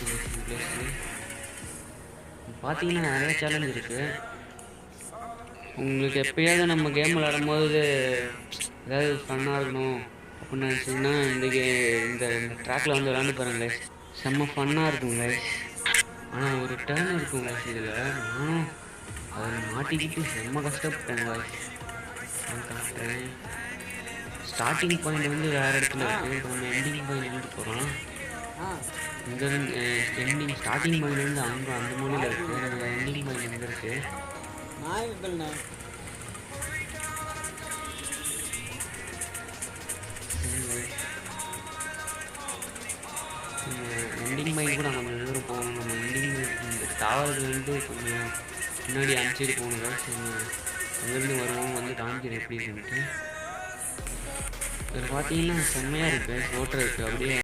ஆயிடுச்சு பிளேஸு. பார்த்தீங்கன்னா நிறைய சேலஞ்ச் இருக்குது. உங்களுக்கு எப்பயாவது நம்ம கேம் விளையாடும்போது ஏதாவது ஃபன்னாக இருக்கணும் அப்படின்னு நினச்சிங்கன்னா இந்த இந்த ட்ராக்கில் வந்து விளாண்டு பாருங்க கைஸ். செம்ம ஃபன்னாக இருக்கும் கைஸ். ஆனால் ஒரு டேர்ன் இருக்கும் கைஸ் இதில். நானும் அதை மாட்டிக்கிட்டு செம்ம கஷ்டப்பட்டேன் கைஸ். நான் காட்டுறேன். ஸ்டார்டிங் பாயிண்ட் வந்து வேறு இடத்துல இருக்குது. இப்போ நம்ம எண்டிங் பாயிண்ட் வந்து போகிறோம். இங்கேருந்து எண்டிங் ஸ்டார்டிங் பாயிண்ட் வந்து அங்கே அந்த மூலையில் இருக்குது. நம்ம எண்டிங் பாயிண்ட் எங்கே இருக்குது? எண்டிங் பாயிண்ட் கூட நம்ம தூரம் போகணும். நம்ம எண்டிங் இந்த டாவருக்கு வந்து கொஞ்சம் முன்னாடி அனுப்பிச்சிட்டு போகணுங்க. அங்கேருந்து வருவோம் வந்து காமிக்கிறேன் எப்படி இருக்குன்ட்டு. இதில் பார்த்தீங்கன்னா செம்மையாக இருக்குது ஓட்டுறதுக்கு. அப்படியே